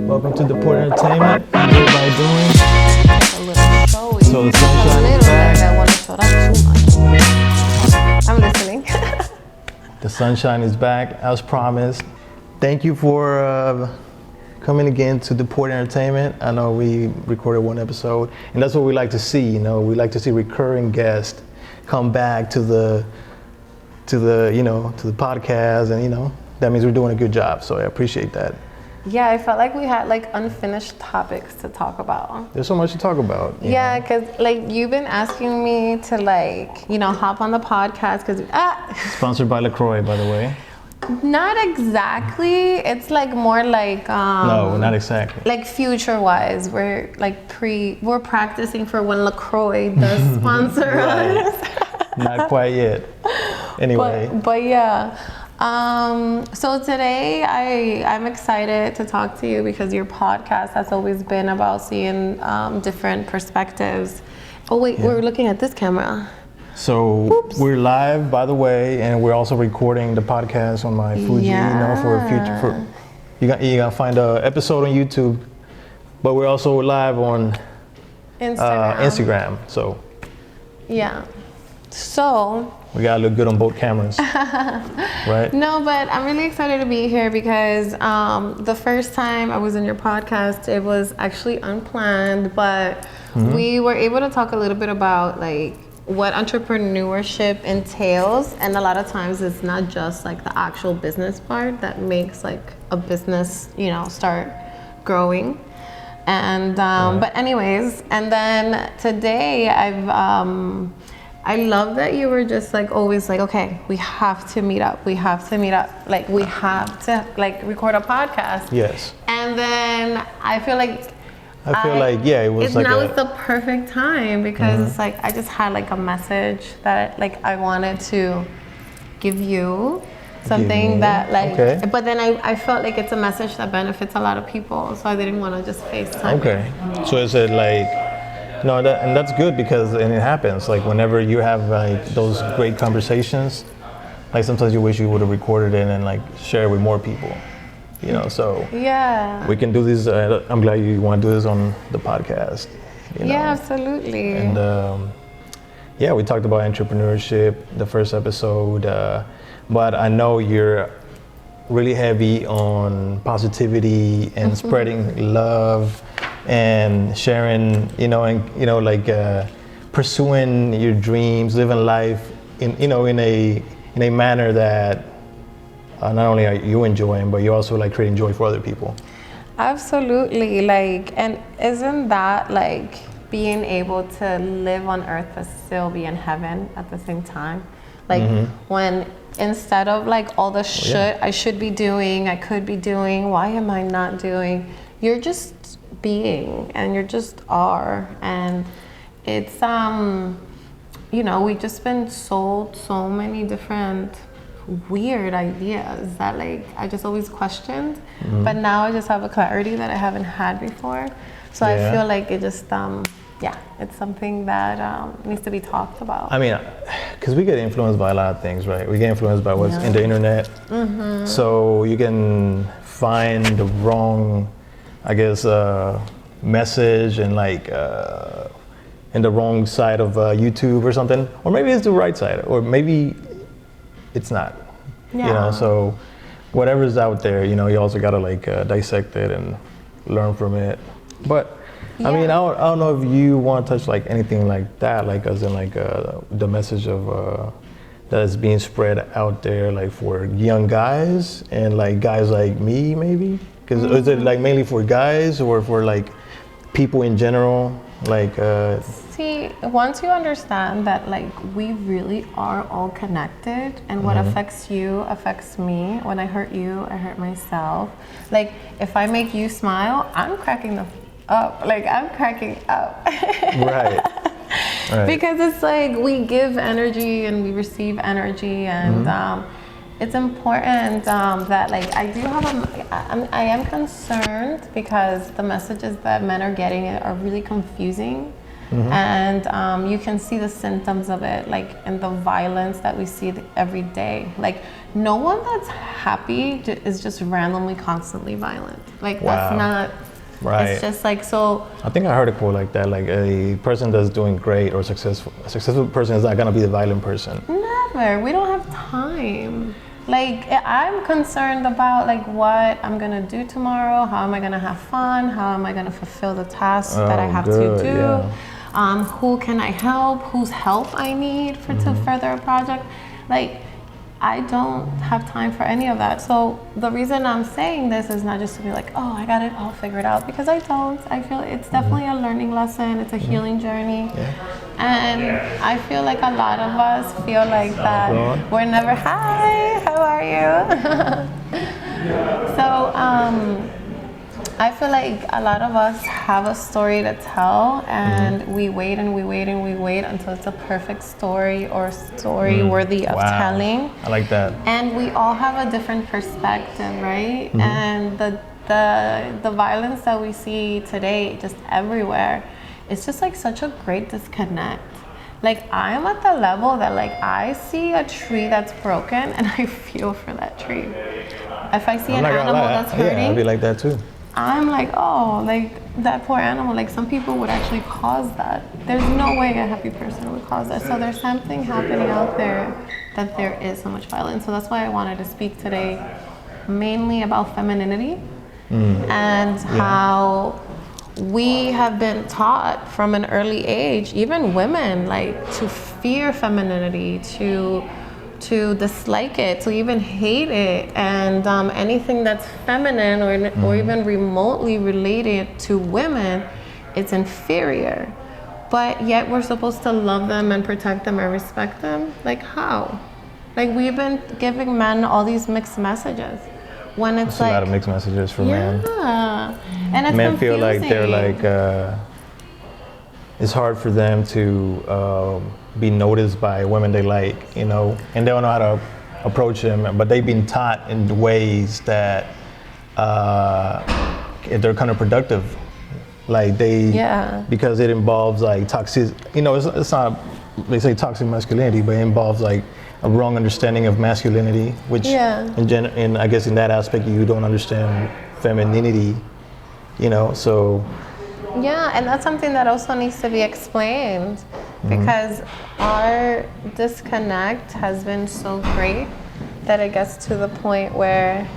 Welcome to Deport Entertainment. How's everybody doing? A little showy. So the sunshine is back. I want to show that too much. I'm listening. The sunshine is back, as promised. Thank you for coming again to Deport Entertainment. I know we recorded one episode, and that's what we like to see. You know, we like to see recurring guests come back to the podcast, and that means we're doing a good job. So I appreciate that. Yeah, I felt like we had like unfinished topics to talk about. There's so much to talk about. Yeah, because like you've been asking me to hop on the podcast because Sponsored by LaCroix, by the way. Not exactly. It's like more like No, not exactly. like future wise. We're we're practicing for when LaCroix does sponsor us. Not quite yet. Anyway. But yeah. So today I'm excited to talk to you because your podcast has always been about seeing different perspectives. Oh wait, We're looking at this camera. So Oops. We're live, by the way, and we're also recording the podcast on my Fuji. For future. You gotta find an episode on YouTube, but we're also live on Instagram. So yeah. So we gotta look good on both cameras, right? No, but I'm really excited to be here because the first time I was in your podcast, it was actually unplanned, but we were able to talk a little bit about like what entrepreneurship entails, and a lot of times it's not just like the actual business part that makes like a business, start growing. And but anyways, and then today I love that you were just like always like, okay, we have to meet up. Like we have to like record a podcast. Yes. And then I feel like it was like it's the perfect time because it's like I just had like a message that like I wanted to give you something that like but then I felt like it's a message that benefits a lot of people, so I didn't want to just FaceTime. Okay. So is it like no, and that's good because it happens. Like whenever you have like those great conversations, like sometimes you wish you would have recorded it and like share it with more people, So yeah, we can do this. I'm glad you want to do this on the podcast. Yeah, absolutely. And we talked about entrepreneurship the first episode, but I know you're really heavy on positivity and spreading love. And sharing, pursuing your dreams, living life in a manner that not only are you enjoying, but you also like creating joy for other people. Absolutely, and isn't that like being able to live on earth but still be in heaven at the same time? When instead of like all the shit I should be doing, I could be doing, why am I not doing? You're just being, and you just are, and it's we've just been sold so many different weird ideas that like I just always questioned, but now I just have a clarity that I haven't had before, so I feel like it just it's something that needs to be talked about. I mean, because we get influenced by a lot of things, right? We get influenced by what's in the internet, so you can find the wrong message and like in the wrong side of YouTube or something, or maybe it's the right side, or maybe it's not. So whatever's out there, you also gotta like dissect it and learn from it. But I mean, I don't know if you want to touch like anything like that, like as in like the message of that is being spread out there, like for young guys and like guys like me, maybe. Because is it like mainly for guys or for like people in general? Like see, once you understand that like we really are all connected, and what affects you affects me. When I hurt you, I hurt myself. Like if I make you smile, I'm cracking up. Like I'm cracking up. Right. Because it's like we give energy and we receive energy, and it's important that like I am concerned because the messages that men are getting are really confusing. And you can see the symptoms of it, like in the violence that we see every day. Like, no one that's happy is just randomly constantly violent. Like, that's not, it's just like, so. I think I heard a quote like that, like a person that's doing great or a successful person is not gonna be the violent person. Never, we don't have time. Like, I'm concerned about like what I'm gonna do tomorrow, how am I gonna have fun, how am I gonna fulfill the tasks that I have to do, who can I help, whose help I need to further a project. Like, I don't have time for any of that. So the reason I'm saying this is not just to be like, oh, I got it all figured out, because I don't. I feel it's definitely a learning lesson. It's a healing journey. And I feel like a lot of us feel like that we're never, hi, how are you? So I feel like a lot of us have a story to tell, and we wait and we wait and we wait until it's a perfect story or story worthy of telling. I like that. And we all have a different perspective, right? And the violence that we see today, just everywhere, it's just like such a great disconnect. Like, I'm at the level that like I see a tree that's broken and I feel for that tree. If I see an animal that's hurting, I'd be like that too. I'm like, oh, like that poor animal, like some people would actually cause that. There's no way a happy person would cause that. So there's something happening out there that there is so much violence. So that's why I wanted to speak today mainly about femininity and how we have been taught from an early age, even women, like to fear femininity, to dislike it, to even hate it, and anything that's feminine or even remotely related to women, it's inferior. But yet we're supposed to love them and protect them and respect them. Like, how? Like, we've been giving men all these mixed messages. When it's like, a lot of mixed messages for men. Yeah, and it's men confusing. feel like they're like it's hard for them to be noticed by women they like, you know, and they don't know how to approach them, but they've been taught in ways that they're counterproductive. Like because it involves like toxic, you know, it's not, they say toxic masculinity, but it involves like a wrong understanding of masculinity, which in I guess in that aspect you don't understand femininity, you know, so. Yeah, and that's something that also needs to be explained, because our disconnect has been so great that it gets to the point where,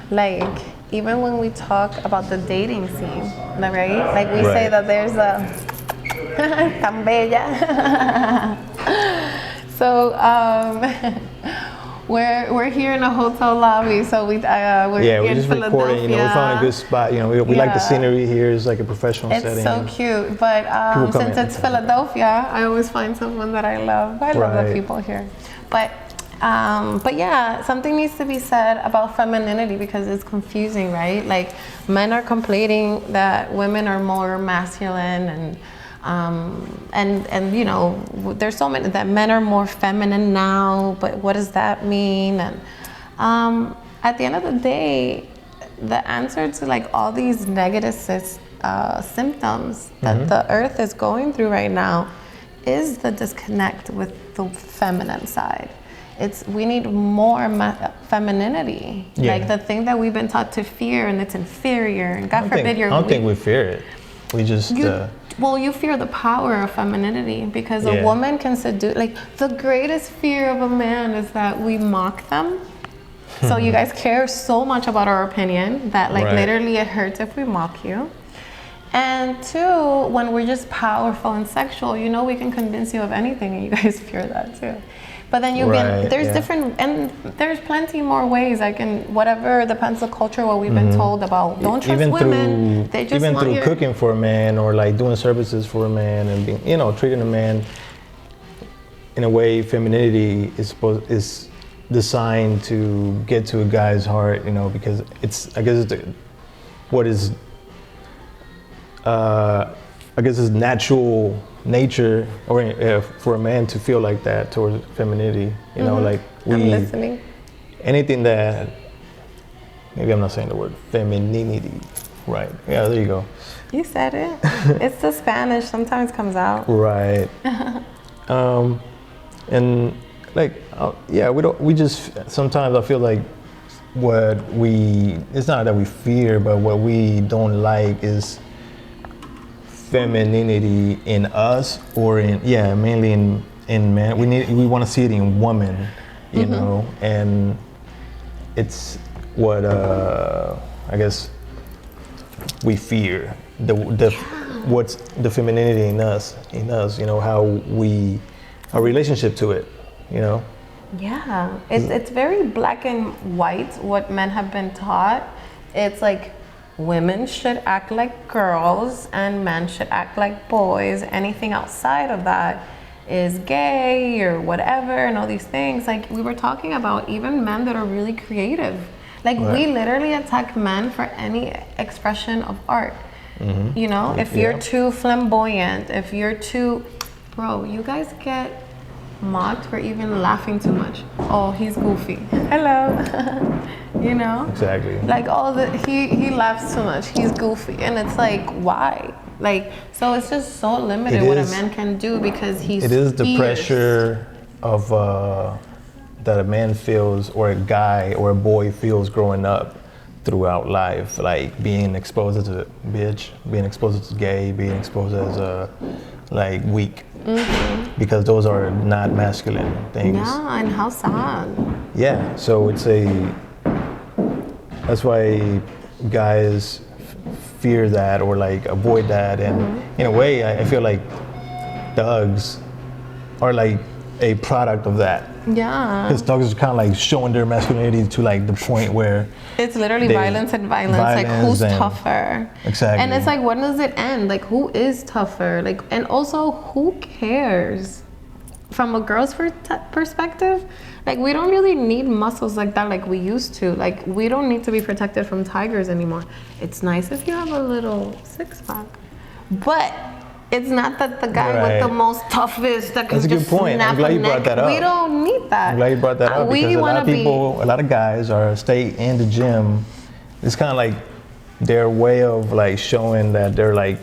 like, even when we talk about the dating scene, right? Like, we say that there's a tan bella. So we're here in a hotel lobby, so we're just recording. You know, we found a good spot. You know, we like the scenery here. It's like a professional setting. It's so cute. But since it's Philadelphia, I always find someone that I love. I love the people here. But yeah, something needs to be said about femininity, because it's confusing, right? Like, men are complaining that women are more masculine, and you know, there's so many that men are more feminine now, but what does that mean? And at the end of the day, the answer to like all these negative symptoms that the earth is going through right now is the disconnect with the feminine side. We need more femininity. Like, the thing that we've been taught to fear, and it's inferior, and God forbid you're weak. I don't think we fear it. We just well, you fear the power of femininity, because a woman can seduce. Like, the greatest fear of a man is that we mock them. So you guys care so much about our opinion that, like, literally it hurts if we mock you. And two, when we're just powerful and sexual, you know, we can convince you of anything, and you guys fear that too. But then there's different, and there's plenty more ways. I can, whatever depends the culture, what we've been told about. Don't trust women. They just even through cooking for a man, or like doing services for a man, and being, you know, treating a man in a way, femininity is designed to get to a guy's heart, you know, because it's, I guess it's what is I guess it's natural nature, or for a man to feel like that towards femininity, you know, like I'm listening. Anything that, maybe I'm not saying the word femininity, Right. Yeah, there you go. You said it. It's the Spanish. Sometimes comes out. Right. And like, yeah, we just, sometimes I feel like it's not that we fear, but what we don't like is femininity in us or mainly in men. We want to see it in women, you know, and it's what I guess we fear what's the femininity in us, you know, our relationship to it, you know. Yeah, it's very black and white what men have been taught. It's like women should act like girls and men should act like boys. Anything outside of that is gay or whatever, and all these things. Like we were talking about, even men that are really creative. Like we literally attack men for any expression of art. You know, if you're too flamboyant, if you're too, bro, you guys get mocked for even laughing too much. Oh, he's goofy. Hello. You know? Exactly. Like he laughs too much. He's goofy. And it's like, why? Like, so it's just so limited what a man can do because he's It is the pressure of that a man feels, or a guy or a boy feels growing up throughout life, like being exposed as a bitch, being exposed as gay, being exposed as like weak, because those are not masculine things. Yeah, and how sad. Yeah, so that's why guys fear that or like avoid that, and in a way I feel like thugs are like a product of that. Yeah. Because thugs are kind of like showing their masculinity to like the point where it's literally violence and violence. Like who's tougher? Exactly. And it's like, when does it end? Like who is tougher? Like, and also who cares? From a girl's perspective, like we don't really need muscles like that like we used to. Like we don't need to be protected from tigers anymore. It's nice if you have a little six-pack, but it's not that the guy with the most toughest that can That's a just good point. snap I'm glad a you brought neck. that up. We don't need that. I'm glad you brought that up, because a lot of guys stay in the gym. It's kind of like their way of like showing that they're like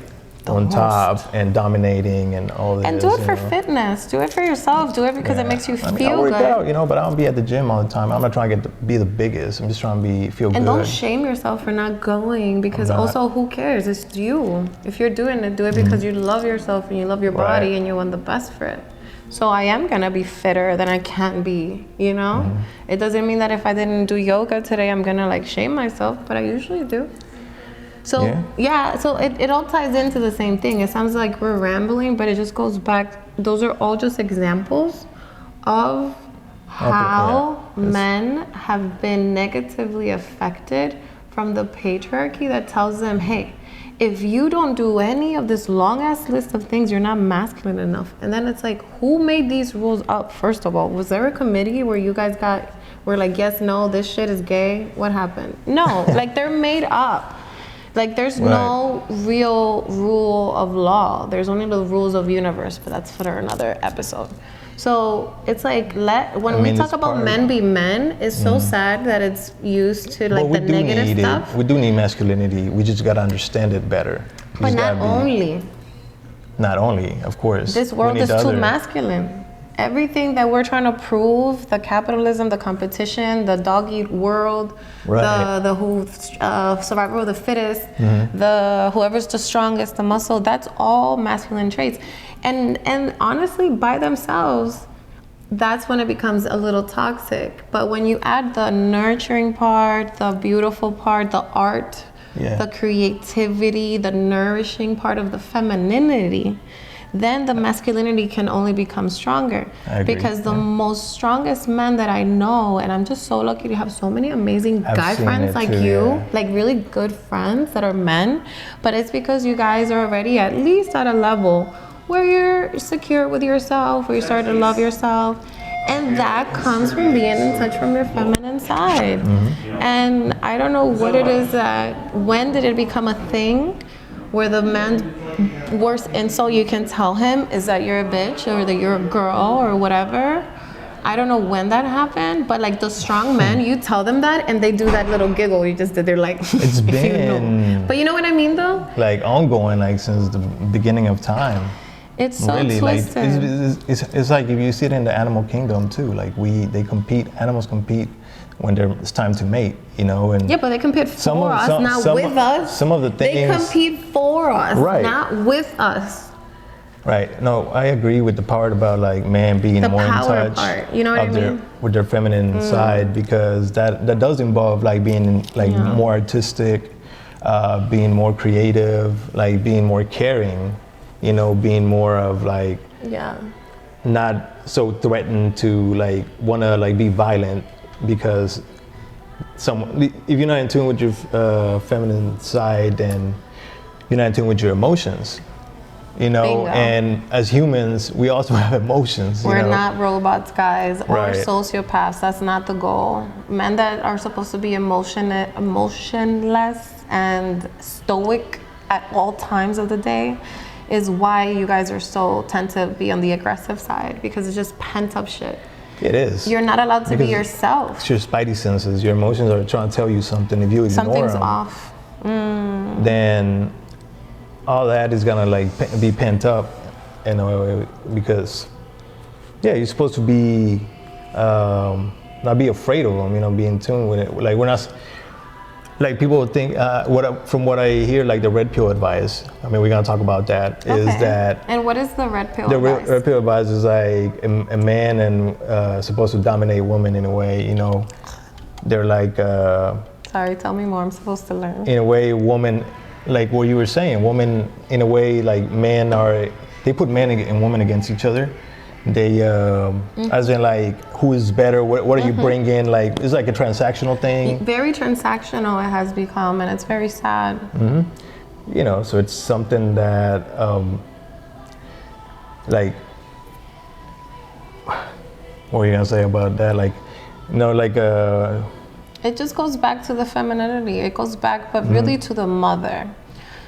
on top and dominating and all this. And do it for fitness. Do it for yourself. Do it because it makes you feel I work good. out, you know, but I don't be at the gym all the time. I'm not trying to be the biggest. I'm just trying to feel good. And don't shame yourself for not going, because also who cares? It's you. If you're doing it, do it because you love yourself and you love your body and you want the best for it. So I am gonna be fitter than I can be, you know? It doesn't mean that if I didn't do yoga today, I'm gonna like shame myself, but I usually do. So so it all ties into the same thing. It sounds like we're rambling, but it just goes back. Those are all just examples of how men have been negatively affected from the patriarchy that tells them, hey, if you don't do any of this long ass list of things, you're not masculine enough. And then it's like, who made these rules up? First of all, was there a committee where you guys were like, yes, no, this shit is gay? What happened? No, like they're made up. Like there's no real rule of law. There's only the rules of universe, but that's for another episode. So it's like, when we talk about men be men, it's so sad that it's used to like the negative stuff. We do need masculinity. We just gotta understand it better. But not only, of course. This world is too masculine. Everything that we're trying to prove, the capitalism, the competition, the dog-eat world, the survival of the fittest, the whoever's the strongest, the muscle, that's all masculine traits. And honestly, by themselves, that's when it becomes a little toxic. But when you add the nurturing part, the beautiful part, the art, the creativity, the nourishing part of the femininity, then the masculinity can only become stronger. Because the most strongest men that I know, and I'm just so lucky to have so many amazing guy friends like you, like really good friends that are men, but it's because you guys are already at least at a level where you're secure with yourself, where you start to love yourself. And that comes from being in touch from your feminine side. And I don't know what it is when did it become a thing where the man's worst insult you can tell him is that you're a bitch or that you're a girl or whatever. I don't know when that happened, but like the strong men, you tell them that and they do that little giggle you just did. They're like, it's been, but you know what I mean though? like ongoing, like since the beginning of time. It's so really, twisted. Like it's like if you see it in the animal kingdom too. Like they compete. Animals compete when it's time to mate. You know, and yeah, but they compete for us, not with us. Some of the things they compete for us, right. not with us. Right. No, I agree with the part about like man being more in touch part. You know what I mean? With their feminine side, because that does involve like being like more artistic, being more creative, like being more caring. You know, being more of like not so threatened to like want to like be violent because if you're not in tune with your feminine side, then you're not in tune with your emotions. You know, Bingo. And as humans, we also have emotions. We're you know? not robots, guys, or right. sociopaths. That's not the goal. Men that are supposed to be emotionless and stoic at all times of the day is why you guys are tend to be on the aggressive side, because it's just pent up shit. It is. You're not allowed to be yourself. It's your spidey senses. Your emotions are trying to tell you something. If you ignore something's them, off. Then all that is gonna like be pent up in a way, because you're supposed to be not be afraid of them. You know, be in tune with it. Like we're not. Like people think, from what I hear, like the red pill advice. I mean, we're gonna talk about that. Okay. Is that and what is the red pill? The advice? red pill advice is like a man and supposed to dominate women in a way. You know, they're like. Sorry, tell me more. I'm supposed to learn. In a way, woman, like what you were saying, women in a way like men they put men and women against each other. They as in like who is better, what do you bring in, like it's like a transactional thing. Very transactional it has become, and it's very sad. You know, so it's something that like what are you gonna say about that, like you know, like it just goes back to the femininity. It goes back, but really to the mother.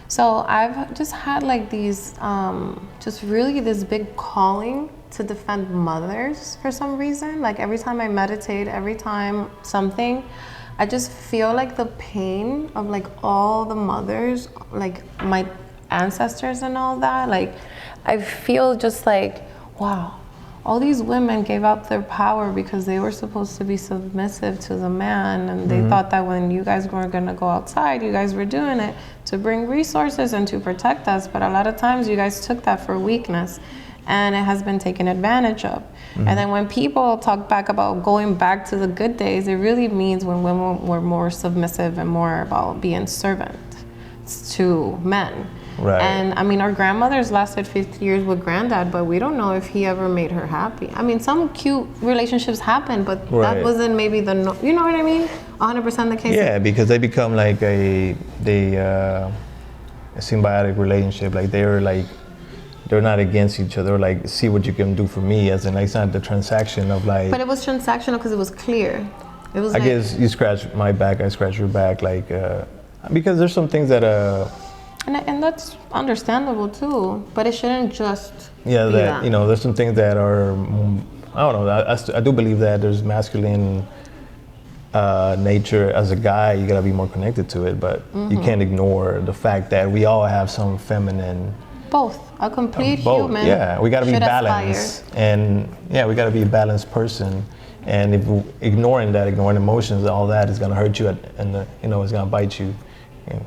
So I've just had like these just really this big calling to defend mothers for some reason. Like every time I meditate, every time something, I just feel like the pain of like all the mothers, like my ancestors and all that. Like I feel just like, wow, all these women gave up their power because they were supposed to be submissive to the man, and they thought that when you guys were gonna go outside, you guys were doing it to bring resources and to protect us. But a lot of times you guys took that for weakness, and it has been taken advantage of. And then when people talk back about going back to the good days, it really means when women were more submissive and more about being servants to men. Right. And I mean, our grandmothers lasted 50 years with granddad, but we don't know if he ever made her happy. I mean, some cute relationships happen, but that wasn't maybe you know what I mean? 100% the case. Yeah, because they become like a symbiotic relationship. Like they're not against each other. Like, see what you can do for me, as in like it's not the transaction of like. But it was transactional because it was clear. It was. I guess you scratch my back, I scratch your back, like because there's some things that And that's understandable too, but it shouldn't just be that. You know, there's some things that are I don't know. I do believe that there's masculine nature as a guy. You gotta be more connected to it, but you can't ignore the fact that we all have some feminine. Both. A complete human. Yeah, we gotta be balanced, and we gotta be a balanced person. And if ignoring emotions, all that is gonna hurt you, and it's gonna bite you.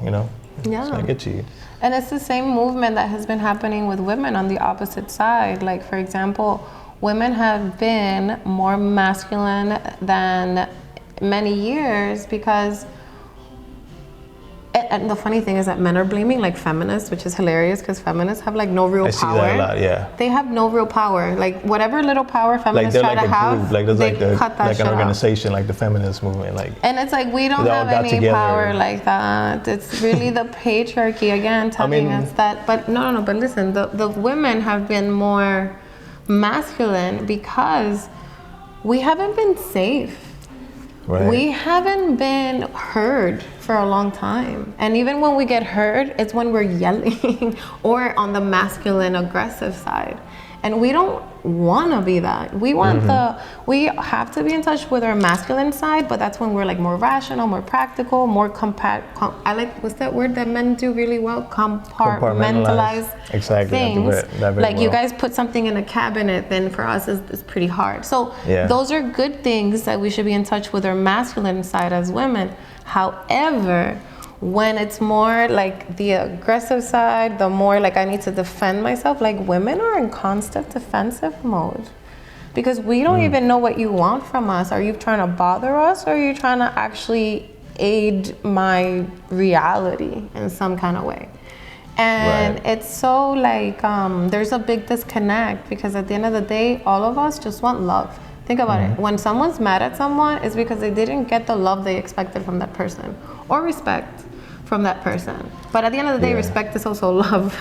You know. Yeah. It's gonna get you. And it's the same movement that has been happening with women on the opposite side. Like, for example, women have been more masculine than many years because, and the funny thing is that men are blaming like feminists, which is hilarious because feminists have like no real power. I see that a lot, yeah. They have no real power. Like whatever little power feminists try to have, group. Like there's like an organization, off. like the feminist movement. Like, and it's like we don't have any power like that. It's really the patriarchy again telling us that. But no. But listen, the women have been more masculine because we haven't been safe. Right. We haven't been heard for a long time. And even when we get heard, it's when we're yelling or on the masculine aggressive side. And we don't want to be that. We want we have to be in touch with our masculine side, but that's when we're like more rational, more practical, more I like, what's that word that men do really well? Compartmentalize exactly things. that like you guys put something in a cabinet, then for us it's pretty hard. So those are good things that we should be in touch with our masculine side as women. However, when it's more like the aggressive side, the more like I need to defend myself, like women are in constant defensive mode because we don't even know what you want from us. Are you trying to bother us, or are you trying to actually aid my reality in some kind of way? And it's so like there's a big disconnect, because at the end of the day, all of us just want love. Think about it. When someone's mad at someone, it's because they didn't get the love they expected from that person, or respect from that person. But at the end of the day, respect is also love.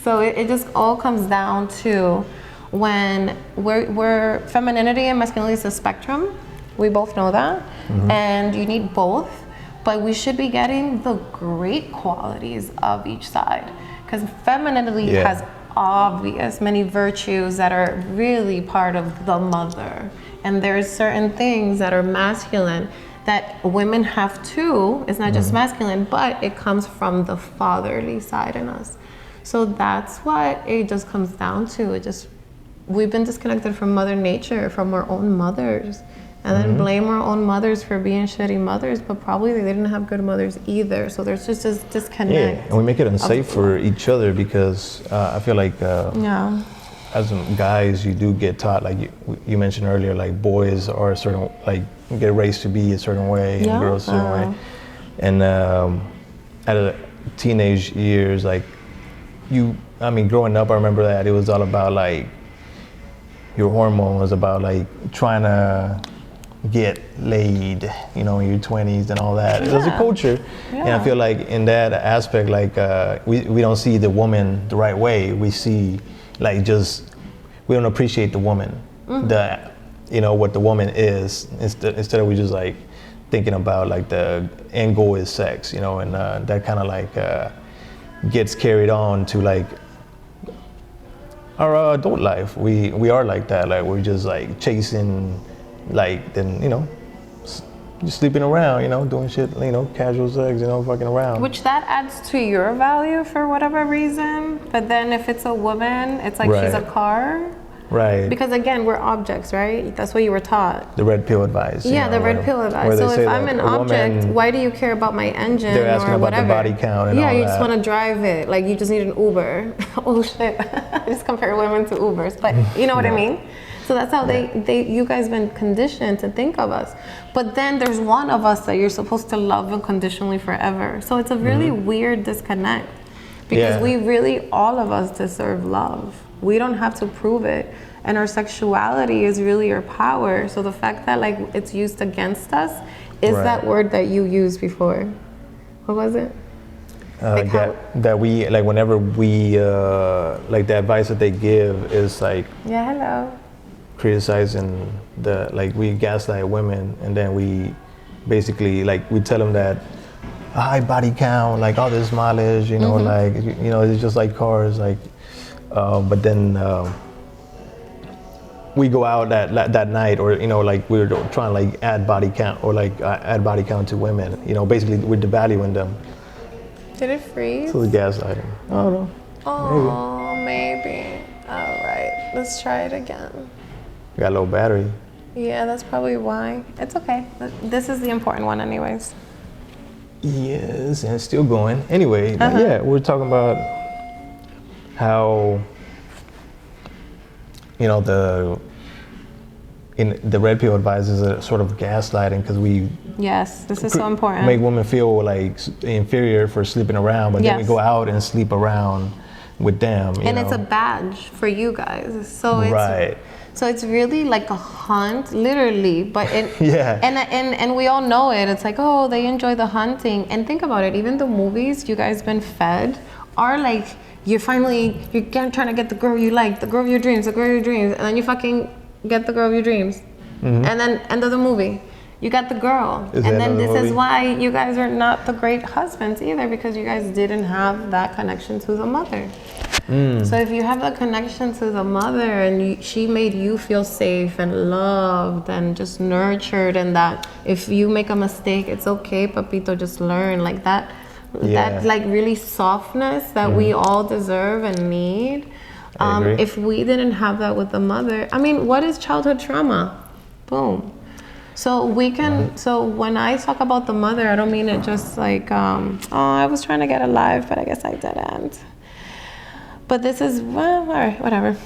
So it just all comes down to when we're femininity and masculinity is a spectrum. We both know that. And you need both. But we should be getting the great qualities of each side. Because femininity has obvious many virtues that are really part of the mother. And there's certain things that are masculine that women have too. It's not just masculine, but it comes from the fatherly side in us. So that's what it just comes down to. We've been disconnected from Mother Nature, from our own mothers, and then blame our own mothers for being shitty mothers, but probably they didn't have good mothers either. So there's just this disconnect. Yeah, and we make it unsafe for each other because I feel like as guys, you do get taught, like you mentioned earlier, like boys are a certain, like get raised to be a certain way, and girls a certain way. And at a teenage years, like growing up, I remember that it was all about like your hormones, was about like trying to get laid, in your 20s and all that. It was a culture, and I feel like in that aspect, like we don't see the woman the right way. We see like we don't appreciate the woman, what the woman is. Instead of we just like thinking about like the end goal is sex, and that kind of like gets carried on to like our adult life. We are like that. Like we're just like chasing, like then just sleeping around, doing shit, casual sex, fucking around. Which that adds to your value for whatever reason. But then if it's a woman, it's like she's a car. Right. Because again, we're objects, right? That's what you were taught. The red pill advice. Yeah, the red pill advice. So if I'm an object, why do you care about my engine they're asking or about whatever? The body count and all that. Yeah, you just want to drive it. Like you just need an Uber. Oh shit! I just compare women to Ubers, but you know what I mean. So that's how you guys been conditioned to think of us. But then there's one of us that you're supposed to love unconditionally forever. So it's a really weird disconnect, because we really, all of us deserve love. We don't have to prove it. And our sexuality is really our power. So the fact that like it's used against us is that word that you used before. What was it? That we, like whenever we, like the advice that they give is like, criticizing we gaslight women, and then we basically like we tell them that high body count, like all this mileage, like it's just like cars, like but then we go out that night, or like we're trying to like add body count, or like add body count to women, basically we're devaluing them. Did it freeze? So the gaslighting. I don't know. Oh, maybe. All right, let's try it again. Got a low battery. Yeah, that's probably why. It's okay. This is the important one anyways. Yes, and it's still going. Anyway, we're talking about how, the red pill advises a sort of gaslighting, because we this is so important. Make women feel like inferior for sleeping around, but then we go out and sleep around with them. And it's a badge for you guys. So it's so it's really like a hunt, literally. But and we all know it. It's like, oh, they enjoy the hunting. And think about it. Even the movies you guys been fed are like, you're trying to get the girl you like, the girl of your dreams, and then you fucking get the girl of your dreams, and then end of the movie, you got the girl, and then this is why you guys are not the great husbands either, because you guys didn't have that connection to the mother. So if you have a connection to the mother and she made you feel safe and loved and just nurtured, and that if you make a mistake, it's okay, papito, just learn, like that, that like really softness that we all deserve and need. If we didn't have that with the mother, I mean, what is childhood trauma? Boom. So we can, so when I talk about the mother, I don't mean it just like, oh, I was trying to get alive, but I guess I didn't. But this is, well, all right, whatever.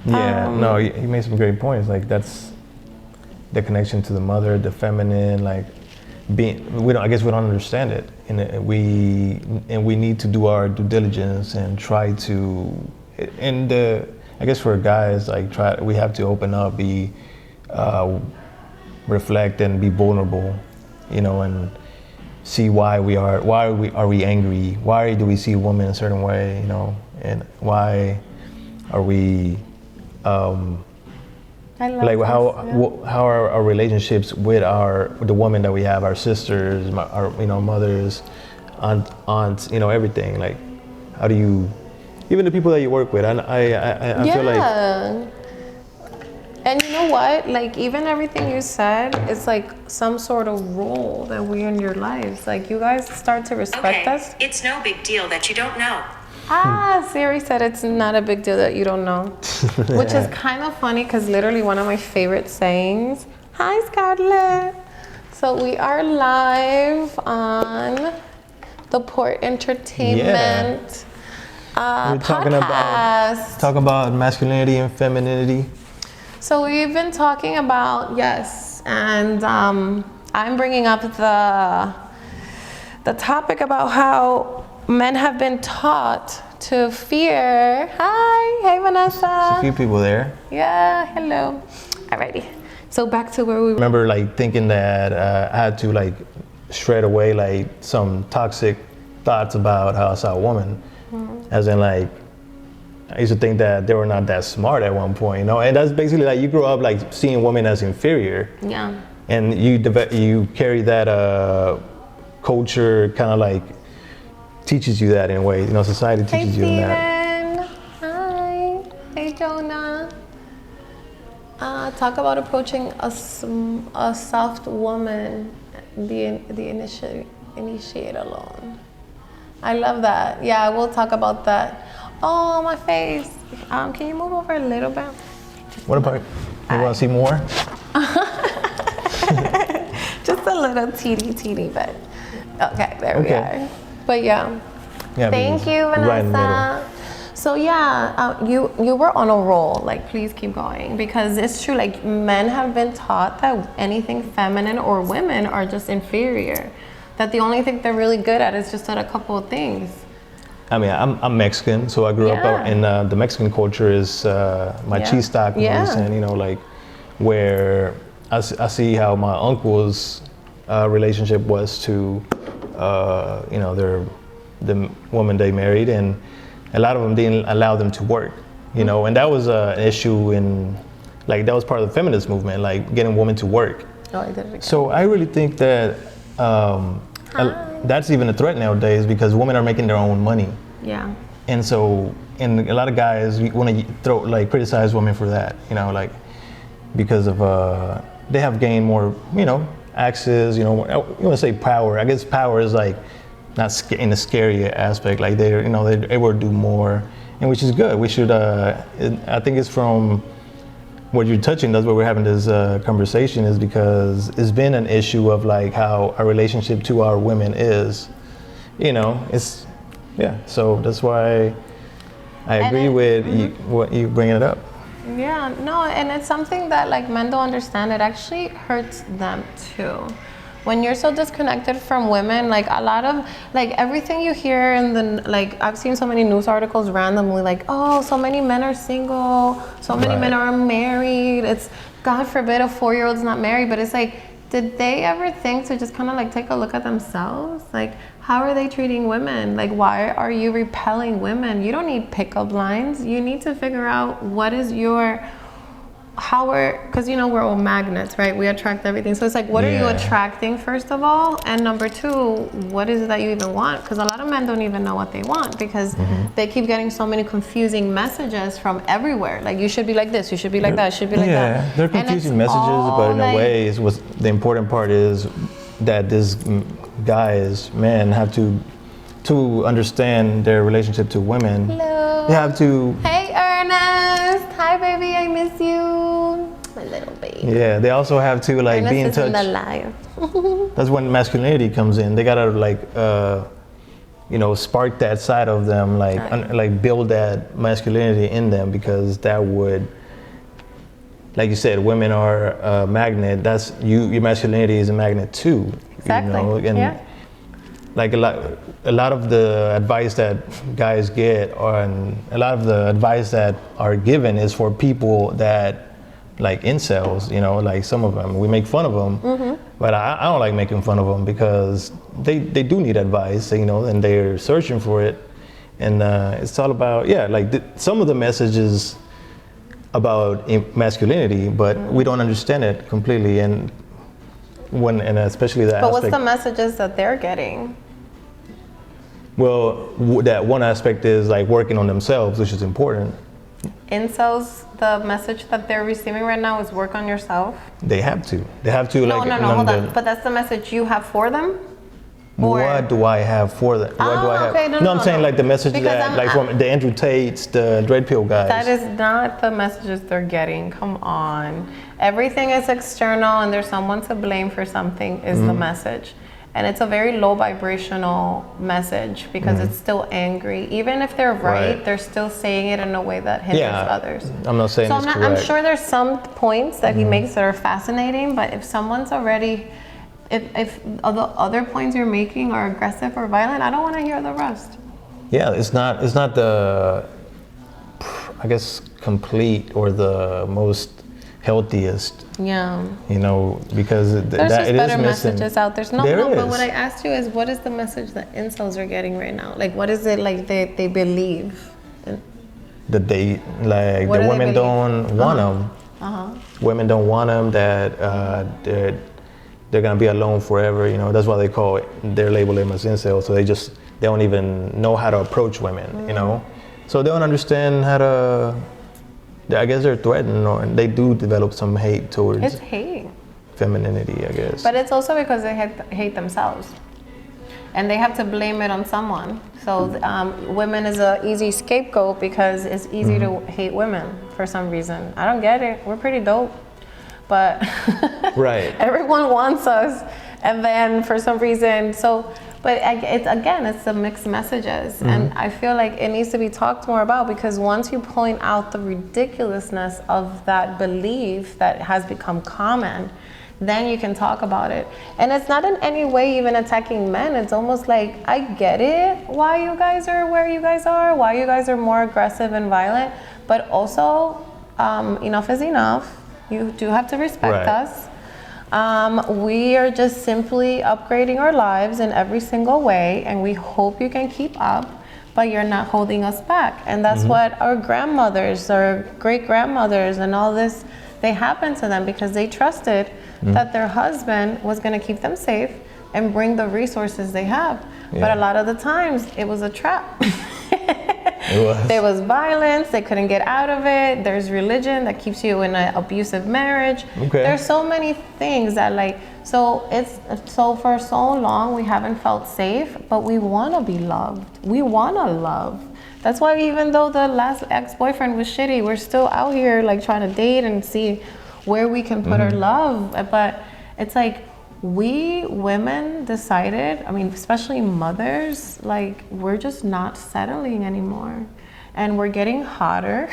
Yeah, no, you made some great points. Like that's the connection to the mother, the feminine, like I guess we don't understand it. And we need to do our due diligence and try to, I guess for guys, like we have to open up, reflect and be vulnerable, and see why are we angry? Why do we see a woman a certain way, and why are we like how are our relationships with the women that we have, our sisters, our mothers, aunts, everything. Like how do you, even the people that you work with, I feel like. And you know what? Like even everything you said is like some sort of role that we're in your lives. Like you guys start to respect us. It's no big deal that you don't know. Siri said it's not a big deal that you don't know. Which is kind of funny because literally one of my favorite sayings. Hi, Scarlett. So we are live on the Port Entertainment we're talking podcast. about masculinity and femininity. So we've been talking about, yes, and I'm bringing up the topic about how men have been taught to fear. Hi, hey Vanessa. There's a few people there. Yeah, hello. Alrighty. So back to where we remember, like thinking that I had to like shred away like some toxic thoughts about how I saw a woman, as in like. I used to think that they were not that smart at one point, and that's basically like you grow up like seeing women as inferior. Yeah. And you carry that culture kind of like teaches you that in a way, society teaches you that. Hi. Hey, Jonah. Talk about approaching a soft woman, the initiate alone. I love that. Yeah, we'll talk about that. Oh, my face. Can you move over a little bit? What about, you want to see more? Just a little teeny bit. Okay, there we are. But yeah thank you, Vanessa. Right. So you were on a roll. Like, please keep going, because it's true. Like, men have been taught that anything feminine or women are just inferior. That the only thing they're really good at is just at a couple of things. I mean, I'm Mexican, so I grew up in the Mexican culture is cheese tacos, and like where I see how my uncle's relationship was to the woman they married, and a lot of them didn't allow them to work, and that was an issue that was part of the feminist movement, like getting women to work. Oh, I did it again. So I really think that that's even a threat nowadays, because women are making their own money. Yeah. And so, and a lot of guys want to criticize women for that, because of they have gained more, access, you want to say power. I guess power is like not in a scary aspect, like they're able to do more, and which is good. We should. I think it's from what you're touching. That's why we're having this conversation, is because it's been an issue of like how our relationship to our women is, it's. Yeah, so that's why I agree with what you bringing it up. Yeah, no, and it's something that like men don't understand. It actually hurts them too. When you're so disconnected from women, like a lot of like everything you hear in the I've seen so many news articles randomly like, oh, so many men are single, so many men are married. It's God forbid a 4-year-old's not married, but it's like, did they ever think to just kind of like take a look at themselves? Like, how are they treating women? Like, why are you repelling women? You don't need pickup lines. You need to figure out what is your because we're all magnets, right? We attract everything. So it's like, what are you attracting, first of all? And number two, what is it that you even want? Because a lot of men don't even know what they want, because they keep getting so many confusing messages from everywhere. Like, you should be like this, you should be like that, you should be like that. Yeah, they're confusing messages, but in a way, the important part is that these men have to understand their relationship to women. Hello. They have to. Hey, Ernest. Hi, baby. I miss you. My little baby. Yeah, they also have to Ernest be in is touch. in the live. That's when masculinity comes in. They gotta spark that side of them, build that masculinity in them, because that would, like you said, women are a magnet. That's your masculinity is a magnet too. Exactly. And like a lot of the advice that guys get, and a lot of the advice that are given is for people that, like incels, like some of them, we make fun of them, but I don't like making fun of them, because they do need advice, and they're searching for it. And it's all about, some of the messages about masculinity, but we don't understand it completely. And especially the But what's the messages that they're getting? Well, that one aspect is like working on themselves, which is important. Incels, the message that they're receiving right now is work on yourself. They have to. No, hold on. But that's the message you have for them? What do I have for them? What do I have? Okay, I'm saying like the message from the Andrew Tates, the Dread Pill guys. That is not the messages they're getting. Come on. Everything is external, and there's someone to blame for something is the message. And it's a very low vibrational message, because it's still angry. Even if they're right, they're still saying it in a way that hinders others. I'm not saying it's correct. I'm sure there's some points that he makes that are fascinating, but if someone's already, if the other points you're making are aggressive or violent, I don't want to hear the rest. Yeah, it's not the, I guess, complete or the most healthiest. Yeah. Because there's just it better is missing. messages out there. But what I asked you is, what is the message that incels are getting right now? Like, what is it like they believe? That the women don't want them. Women don't want them. That they're gonna be alone forever. That's why they label them as incels. So they don't even know how to approach women. So they don't understand how to. I guess they're threatened, or they do develop some hate towards. It's hate. Femininity, I guess. But it's also because they hate themselves, and they have to blame it on someone. So women is an easy scapegoat, because it's easy to hate women for some reason. I don't get it. We're pretty dope, but everyone wants us, and then for some reason, But it's the mixed messages, and I feel like it needs to be talked more about, because once you point out the ridiculousness of that belief that has become common, then you can talk about it. And it's not in any way even attacking men. It's almost like, I get it, why you guys are where you guys are, why you guys are more aggressive and violent, but also enough is enough. You do have to respect us. We are just simply upgrading our lives in every single way, and we hope you can keep up, but you're not holding us back. And that's what our grandmothers, our great grandmothers, and all this, they happened to them because they trusted that their husband was going to keep them safe and bring the resources they have. But a lot of the times it was a trap. There was violence, they couldn't get out of it. There's religion that keeps you in an abusive marriage. There's so many things that so for so long we haven't felt safe, but we want to be loved. We want to love. That's why even though the last ex-boyfriend was shitty, we're still out here trying to date and see where we can put our love. But it's like, we women decided, especially mothers, we're just not settling anymore. And we're getting hotter,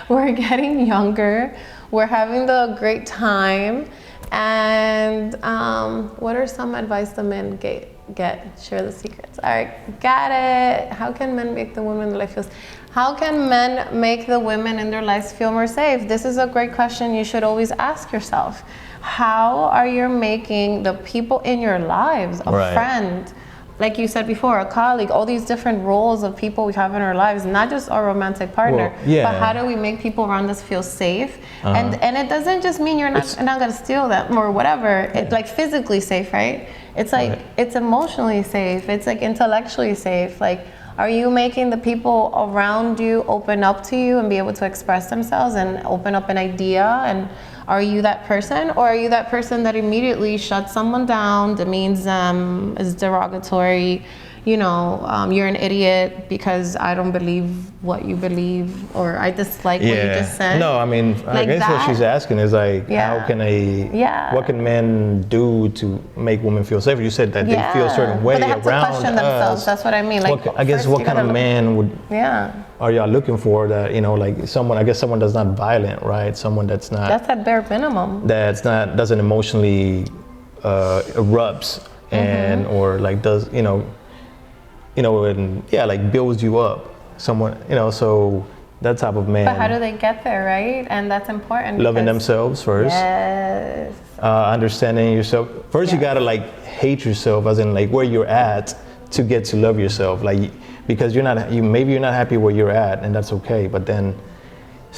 we're getting younger, we're having the great time. And what are some advice the men get? Share the secrets. All right, got it. How can men make the women in their life feel safe? How can men make the women in their lives feel more safe? This is a great question you should always ask yourself. How are you making the people in your lives, a friend, like you said before, a colleague, all these different roles of people we have in our lives, not just our romantic partner, but how do we make people around us feel safe? And it doesn't just mean you're not gonna steal them or whatever. It's like physically safe, right? It's like it's emotionally safe. It's like intellectually safe. Like, are you making the people around you open up to you and be able to express themselves and open up an idea? And are you that person, or are you that person that immediately shuts someone down, demeans them, is derogatory? You're an idiot because I don't believe what you believe, or I dislike what you just said. No, I mean, I guess what she's asking is like, how can what can men do to make women feel safer? You said that they feel a certain way but they have around to question themselves. That's what I mean. Like, I guess what kind of man would are y'all looking for? That like someone, I guess someone that's not violent, right? Someone that's not. That's at bare minimum. That's not doesn't emotionally erupts and or like does and like builds you up. Someone, so that type of man. But how do they get there, right? And that's important. Loving themselves first. Yes. Understanding yourself. First, you gotta like hate yourself, as in like where you're at, to get to love yourself. Like, because maybe you're not happy where you're at, and that's okay. But then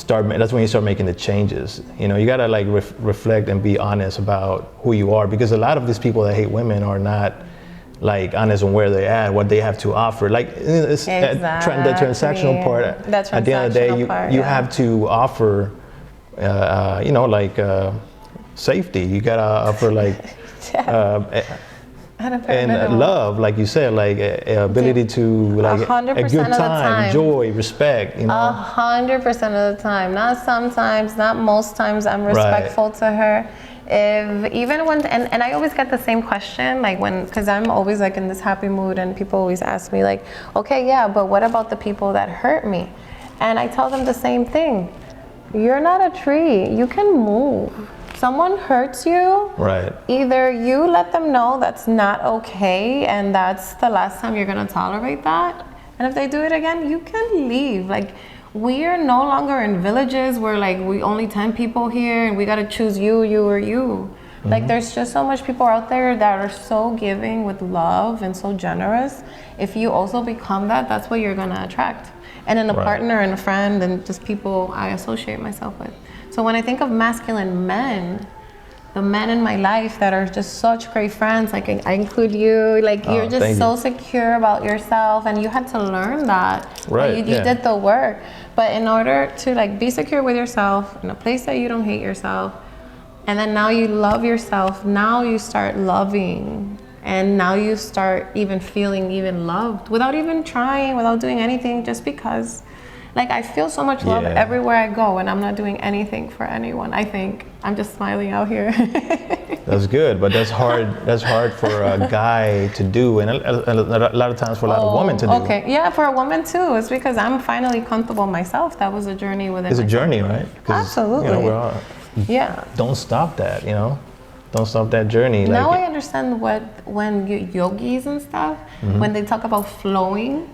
that's when you start making the changes. You gotta like reflect and be honest about who you are, because a lot of these people that hate women are not like honest on where they're at, what they have to offer. Like it's the transactional part. At the end of the day, you have to offer, safety. You gotta offer like, and love, like you said, like ability to like a good time, joy, respect. 100% of the time, not sometimes, not most times. I'm respectful to her. Even when, and I always get the same question, like because I'm always like in this happy mood, and people always ask me like, okay, yeah, but what about the people that hurt me? And I tell them the same thing. You're not a tree. You can move. Someone hurts you, right? Either you let them know that's not okay, and that's the last time you're gonna tolerate that. And if they do it again, you can leave. Like, we are no longer in villages where like we only 10 people here and we gotta choose you, or you. Like, there's just so much people out there that are so giving with love and so generous. If you also become that, that's what you're gonna attract. And in a partner and a friend and just people I associate myself with. So when I think of masculine men, the men in my life that are just such great friends, like I include you, like you're just so secure about yourself, and you had to learn that. Right. You did the work. But in order to like be secure with yourself, in a place that you don't hate yourself, and then now you love yourself, now you start loving, and now you start even feeling even loved without even trying, without doing anything, just because. Like, I feel so much love everywhere I go, and I'm not doing anything for anyone. I think I'm just smiling out here. That's good, but that's hard. That's hard for a guy to do, and a lot of times for a lot of women to do. Okay, yeah, for a woman too. It's because I'm finally comfortable myself. That was a journey within. It's a journey, right? Absolutely. We're all, Don't stop that. Don't stop that journey. Now I understand when yogis and stuff, when they talk about flowing.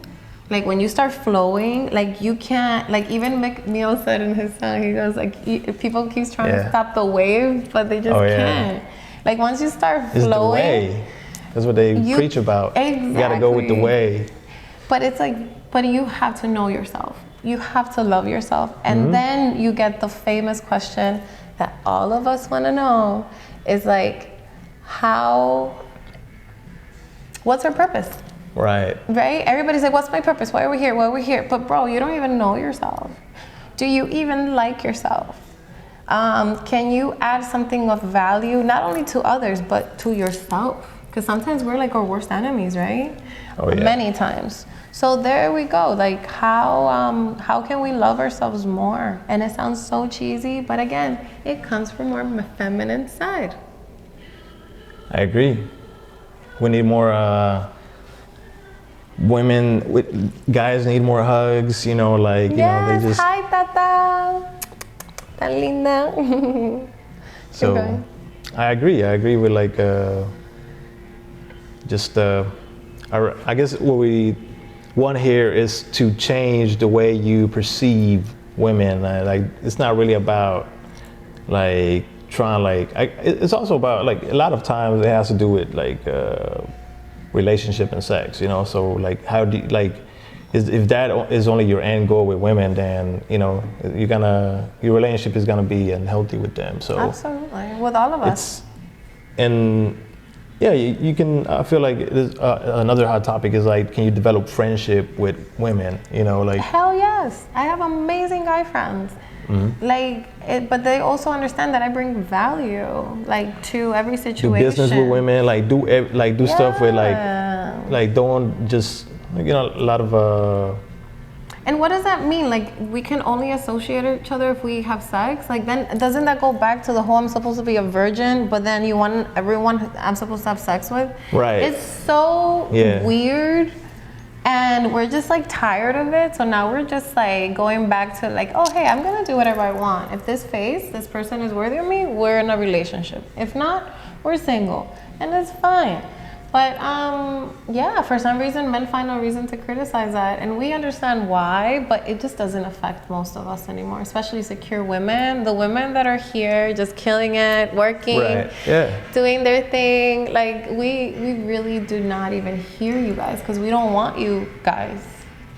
Like, when you start flowing, like, you can't, like, even McNeil said in his song, he goes, like, people keep trying to stop the wave, but they just can't. Like, once you start flowing. It's the way. That's what they preach about. Exactly. You gotta go with the way. But it's like, but you have to know yourself. You have to love yourself. And then you get the famous question that all of us wanna know is like, what's our purpose? Right. Everybody's like, what's my purpose? Why are we here? Why are we here? But bro, you don't even know yourself. Do you even like yourself? Can you add something of value, not only to others, but to yourself? Because sometimes we're like our worst enemies, right? Oh, yeah. Many times. So there we go. Like, how can we love ourselves more? And it sounds so cheesy, but again, it comes from our feminine side. I agree. We need more guys need more hugs, they just. Hi, Tata. Tan linda. So, I agree with like, I guess what we want here is to change the way you perceive women. Like, it's not really about like trying it's also about like a lot of times it has to do with like relationship and sex, you know. So like, how do you, like, if that is only your end goal with women, then you know your relationship is gonna be unhealthy with them. So absolutely, with all of us. And yeah, you can. I feel like another hot topic is like, can you develop friendship with women? You know, like hell yes. I have amazing guy friends. But they also understand that I bring value, like, to every situation. Do business with women, like do stuff with like don't just, you know, a lot of. And what does that mean? Like, we can only associate each other if we have sex? Like, then doesn't that go back to the whole I'm supposed to be a virgin, but then you want everyone I'm supposed to have sex with? Right. It's so weird. And we're just like tired of it. So now we're just like going back to like, oh, hey, I'm going to do whatever I want. If this person is worthy of me, we're in a relationship. If not, we're single. And it's fine. But yeah, for some reason, men find no reason to criticize that. And we understand why, but it just doesn't affect most of us anymore, especially secure women. The women that are here just killing it, working, doing their thing. Like, we really do not even hear you guys because we don't want you guys.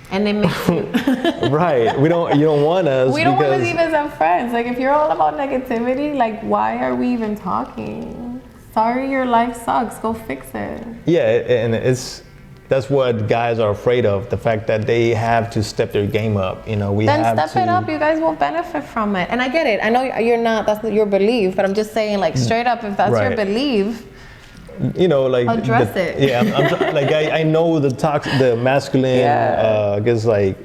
And it makes you... Right. You don't want us. We don't want us even as friends. Like, if you're all about negativity, like, why are we even talking? Sorry, your life sucks. Go fix it. Yeah, and that's what guys are afraid of, the fact that they have to step their game up. You know, step it up. You guys will benefit from it. And I get it. I know that's not your belief, but I'm just saying, like, straight up, if that's your belief, you know, like, address it. Yeah, like I know the masculine, I guess, like,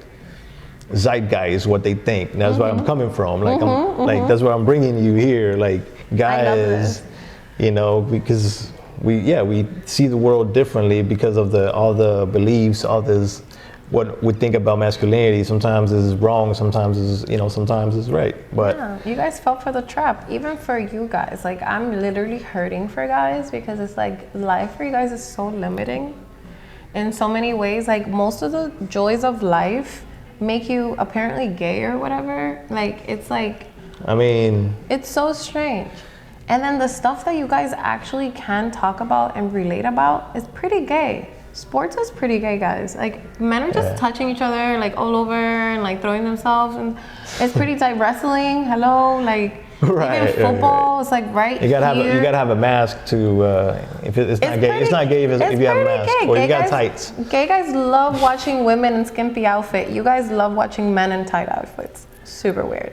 zeitgeist, what they think. That's where I'm coming from. Like, like, that's why I'm bringing you here. Like, guys. You know, because we see the world differently because of all the beliefs, all this, what we think about masculinity. Sometimes is wrong, sometimes is right. But yeah, you guys fell for the trap. Even for you guys, like, I'm literally hurting for guys because it's like life for you guys is so limiting in so many ways. Like, most of the joys of life make you apparently gay or whatever. Like, it's like, I mean, it's so strange. And then the stuff that you guys actually can talk about and relate about is pretty gay. Sports is pretty gay, guys. Like, men are just touching each other, like, all over and, like, throwing themselves. And it's pretty tight. Wrestling, hello, like, even football, it's like you gotta have a mask to, if it's not gay. It's not gay if you have a mask. Gay. Or you got tights. Gay guys love watching women in skimpy outfit. You guys love watching men in tight outfits. Super weird.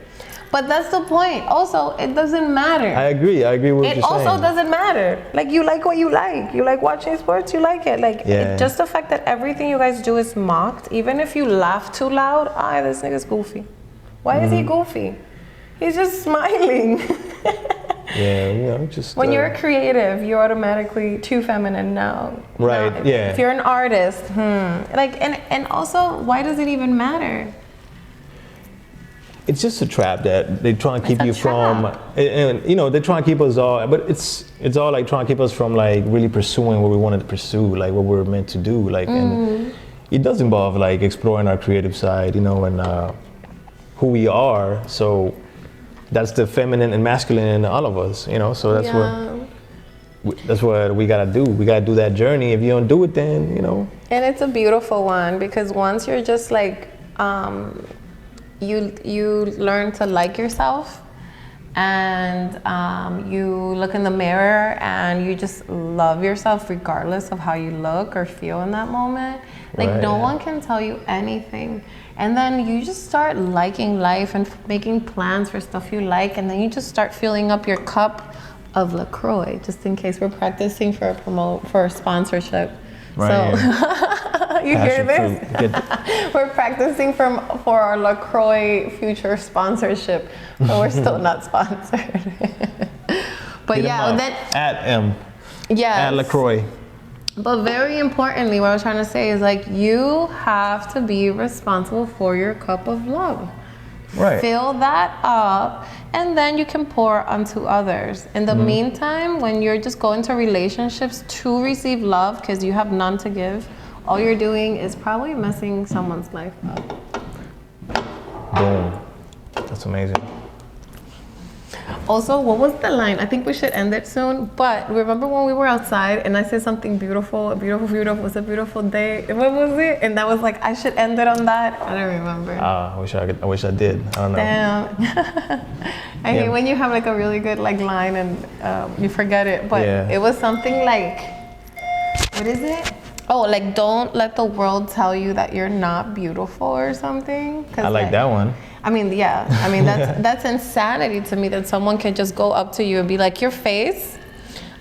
But that's the point. Also, it doesn't matter. I agree with what you're saying. It also doesn't matter. Like, you like what you like. You like watching sports, you like it. Like, just the fact that everything you guys do is mocked, even if you laugh too loud, this nigga's goofy. Why is he goofy? He's just smiling. Yeah, you know, just... When you're creative, you're automatically too feminine now. Right, If you're an artist, Like, and also, why does it even matter? It's just a trap that they try and keep you from, and you know, they try and keep us all, but it's all like trying to keep us from, like, really pursuing what we wanted to pursue, like what we're meant to do, like, and it does involve, like, exploring our creative side, you know, and who we are. So that's the feminine and masculine in all of us, you know. So that's what we gotta do. We gotta do that journey. If you don't do it, then, you know. And it's a beautiful one, because once you're just like, you learn to like yourself, and you look in the mirror and you just love yourself regardless of how you look or feel in that moment. Like, no one can tell you anything. And then you just start liking life and making plans for stuff you like, and then you just start filling up your cup of LaCroix, just in case we're practicing for a sponsorship. Right. So you hear this? We're practicing for our LaCroix future sponsorship, but we're still not sponsored. But then at LaCroix. But very importantly, what I was trying to say is, like, you have to be responsible for your cup of love. Right. Fill that up, and then you can pour onto others. In the meantime, when you're just going to relationships to receive love because you have none to give, all you're doing is probably messing someone's life up. Boom. That's amazing. Also, what was the line? I think we should end it soon. But remember when we were outside and I said something beautiful, beautiful, it's a beautiful day. What was it? And that was like, I should end it on that. I don't remember. I wish I did. I don't know. Damn. I hate when you have like a really good like line and you forget it. But it was something like, what is it? Oh, like don't let the world tell you that you're not beautiful or something. I like that one. I mean, yeah. I mean, that's insanity to me that someone can just go up to you and be like, your face,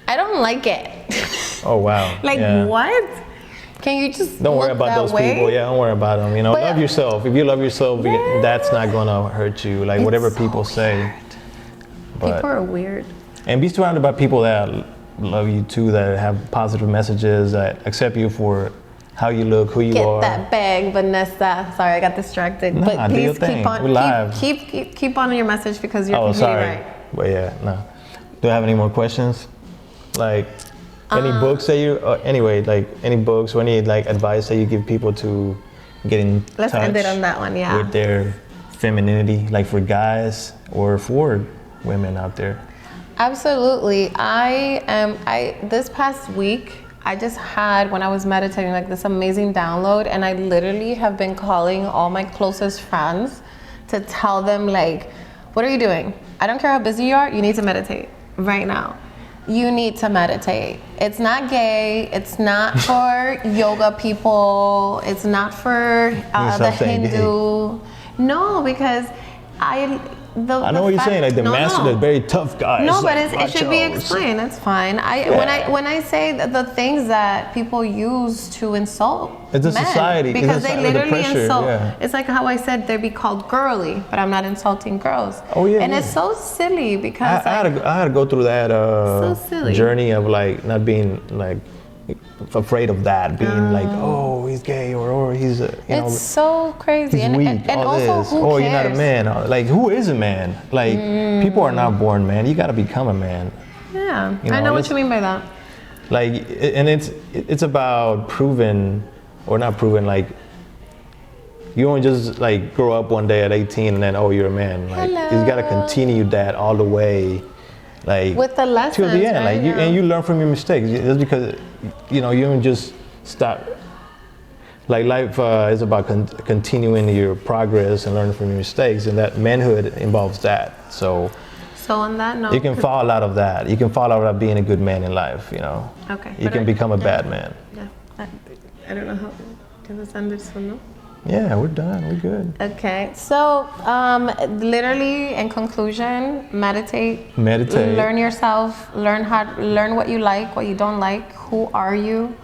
I don't like it. Oh, wow. Like, what? Can you just don't worry about those people. Yeah, don't worry about them. You know, but, love yourself. If you love yourself, that's not gonna hurt you. Like whatever people say. But, people are weird. And be surrounded by people that love you too, that have positive messages, that accept you for how you look, who you are. Get that bag, Vanessa. Sorry, I got distracted. Nah, but please keep on. We're live. Keep on your message because you're completely right. But yeah, no. Do I have any more questions? Like any books that you? Anyway, like any books or any like advice that you give people to get in Let's touch end it on that one. Yeah. With their femininity, like for guys or for women out there. Absolutely. This past week, I just had, when I was meditating, like this amazing download, and I literally have been calling all my closest friends to tell them like, what are you doing? I don't care how busy you are, you need to meditate right now. You need to meditate. It's not gay, it's not for yoga people, it's not for the Hindu. No, because I know what you're saying, like the very tough guys. No, but it should be explained. It's fine. When I say the things that people use to insult it's a men, society because they literally insult. Yeah. It's like how I said they'd be called girly, but I'm not insulting girls. Oh yeah. And it's so silly because I had to go through that journey of like not being like afraid of that, being like, oh, he's gay or he's it's so crazy. He's weak, and also, who cares? You're not a man. Like, who is a man? Like, people are not born man. You got to become a man. Yeah, I know what you mean by that. Like, and it's about proving, or not proving. Like, you don't just like grow up one day at 18 and then you're a man. Like, you got to continue that all the way. Like with the lessons till the end, right? and you learn from your mistakes. Just because you don't just stop. Like life is about continuing your progress and learning from your mistakes, and that manhood involves that. So on that note, you can fall out of that. You can fall out of being a good man in life. You know. Okay. You can become a bad man. Yeah. I don't know how. Can this end it soon? No? Yeah, we're done. We're good. Okay, so literally in conclusion, meditate. Learn yourself. Learn what you like, what you don't like. Who are you?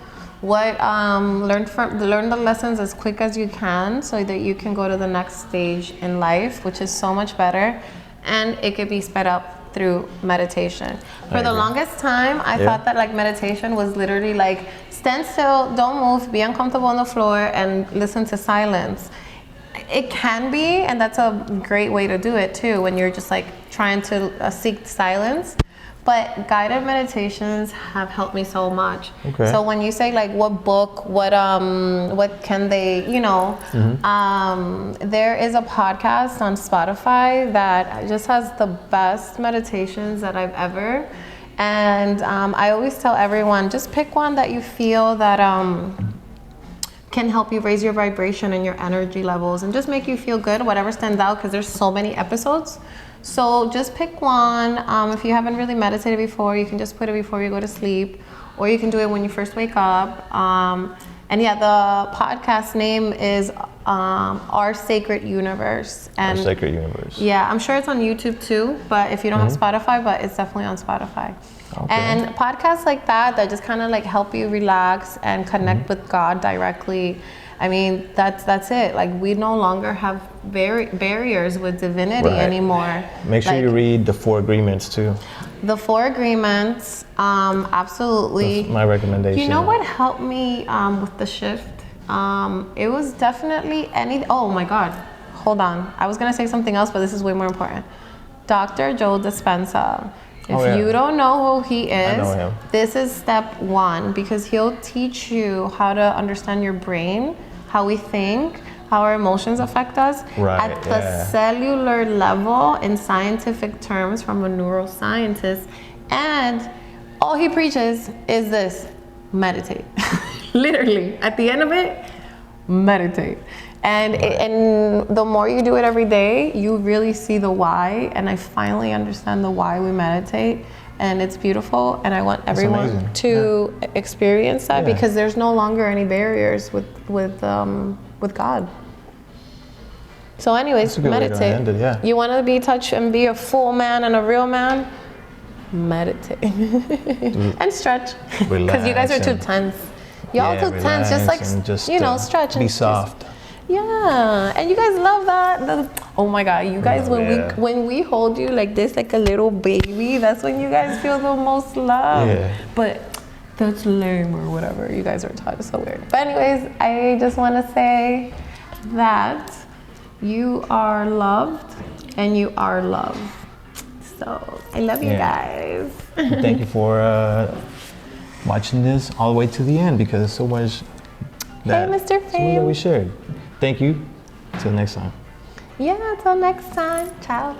Learn the lessons as quick as you can, so that you can go to the next stage in life, which is so much better, and it could be sped up through meditation. For the longest time, I thought that like meditation was literally like stand still, don't move, be uncomfortable on the floor, and listen to silence. It can be, and that's a great way to do it too, when you're just like trying to seek silence. But guided meditations have helped me so much. Okay. So when you say like what book, what can they, there is a podcast on Spotify that just has the best meditations that I've ever. And I always tell everyone, just pick one that you feel that can help you raise your vibration and your energy levels and just make you feel good, whatever stands out, because there's so many episodes. So just pick one. If you haven't really meditated before, you can just put it before you go to sleep, or you can do it when you first wake up. And yeah, the podcast name is Our Sacred Universe. And Our Sacred Universe. Yeah, I'm sure it's on YouTube too, but if you don't have Spotify, but it's definitely on Spotify. Okay. And podcasts like that just kind of like help you relax and connect with God directly. I mean, that's it. Like, we no longer have barriers with divinity anymore. Make sure you read the 4 Agreements too. The 4 Agreements, absolutely. That's my recommendation. You know what helped me with the shift? It was definitely oh my God, hold on. I was gonna say something else, but this is way more important. Dr. Joe Dispenza. If you don't know who he is, I know him. This is step 1, because he'll teach you how to understand your brain, how we think, how our emotions affect us. Right, At the cellular level, in scientific terms, from a neuroscientist, and all he preaches is this: meditate. Literally, at the end of it, meditate. And the more you do it every day, you really see the why. And I finally understand the why we meditate, and it's beautiful. And I want everyone to experience that, because there's no longer any barriers with God. So, anyways, meditate. You want to be touched and be a full man and a real man? Meditate and stretch, because you guys are too tense. Y'all too tense. Just like stretch and be soft. And you guys love that. Oh my God, you guys, when we hold you like this, like a little baby, that's when you guys feel the most love. Yeah. But that's lame or whatever. You guys are talking so weird. But anyways, I just want to say that you are loved and you are love. So I love you guys. Thank you for watching this all the way to the end, because so much that, Mr. Fame. So much that we shared. Thank you. Till next time. Yeah, till next time. Ciao.